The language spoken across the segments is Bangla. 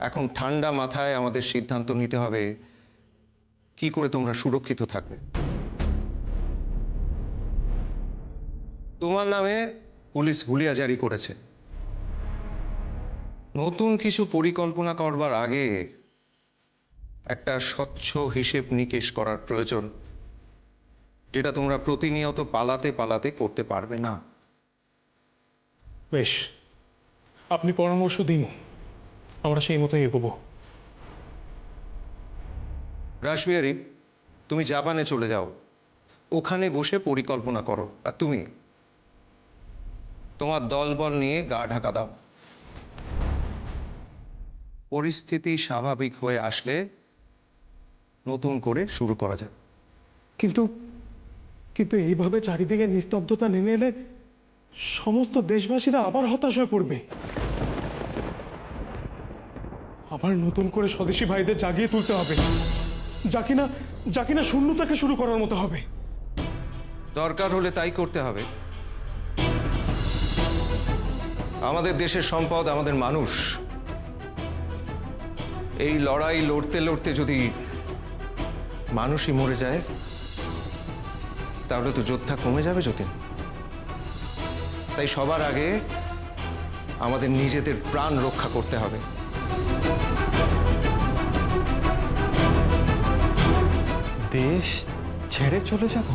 এখন ঠান্ডা মাথায় আমাদের সিদ্ধান্ত নিতে হবে কি করে তোমরা সুরক্ষিত থাকবে। তোমার নামে পুলিশ হুলিয়া জারি করেছে। নতুন কিছু পরিকল্পনা করবার আগে একটা স্বচ্ছ হিসেব নিকেশ করার প্রয়োজন, যেটা তোমরা প্রতিনিয়ত পালাতে পালাতে করতে পারবে না। বেশ, আপনি পরামর্শ দিন, আমরা সেই মতোই এগোবো। রাসবিহারী, তুমি জাপানে চলে যাও, ওখানে বসে পরিকল্পনা করো। আর তুমি তোমার দলবল নিয়ে গা ঢাকা দাও। পরিস্থিতি স্বাভাবিক হয়ে আসলে নতুন করে শুরু করা যাবে। কিন্তু কিন্তু এইভাবে চারিদিকে নিস্তব্ধতা নেমে এলে সমস্ত দেশবাসীরা আবার হতাশ হয়ে পড়বে। আবার নতুন করে স্বদেশী ভাইদের জাগিয়ে তুলতে হবে, যা কিনা শূন্য থেকে শুরু করার মতো হবে। দরকার হলে তাই করতে হবে। আমাদের দেশের সম্পদ আমাদের মানুষ। এই লড়াই লড়তে লড়তে যদি মানুষই মরে যায়, তাহলে তো যোদ্ধা কমে যাবে যতীন। তাই সবার আগে আমাদের নিজেদের প্রাণ রক্ষা করতে হবে। দেশ ছেড়ে চলে যাব?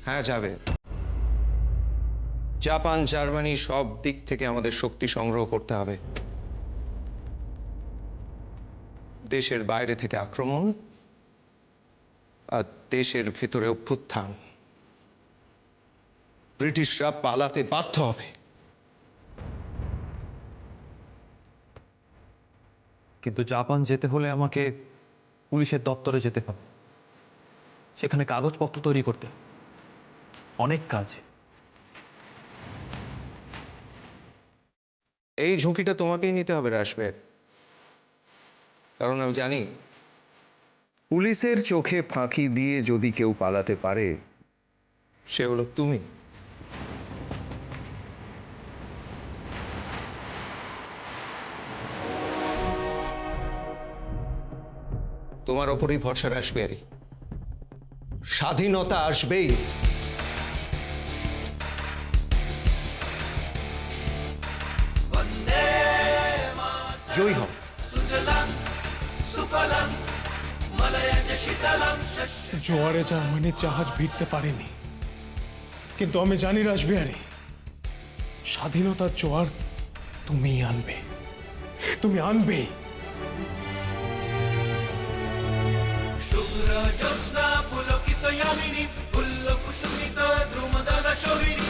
হ্যাঁ, যাবে। জাপান, জার্মানি সব দিক থেকে আমাদের শক্তি সংগ্রহ করতে হবে। দেশের বাইরে থেকে আক্রমণ আর দেশের ভেতরে অভ্যুত্থান। ব্রিটিশরা পালাতে বাধ্য হবে। কিন্তু জাপান যেতে হলে আমাকে পুলিশের দপ্তরে যেতে হবে, সেখানে কাগজপত্র তৈরি করতে, অনেক কাজ। এই ঝুঁকিটা তোমাকেই নিতে হবে রাসবের, কারণ আমি জানি পুলিশের চোখে ফাঁকি দিয়ে যদি কেউ পালাতে পারে, সে হলো তুমি। তোমার ওপরই ভরসা রাসবিহারী। স্বাধীনতা আসবেই। জয় হোক। জোয়ারে জার্মানির জাহাজ ভিড়তে পারেনি, কিন্তু আমি জানি রাসবিহারী, স্বাধীনতার জোয়ার তুমিই আনবে, তুমি আনবে। শুভ্র জ্যোৎস্না পুলকিত ইয়ামিনী, উল্ল কুসুমিত দ্রুমদল শোভিনী।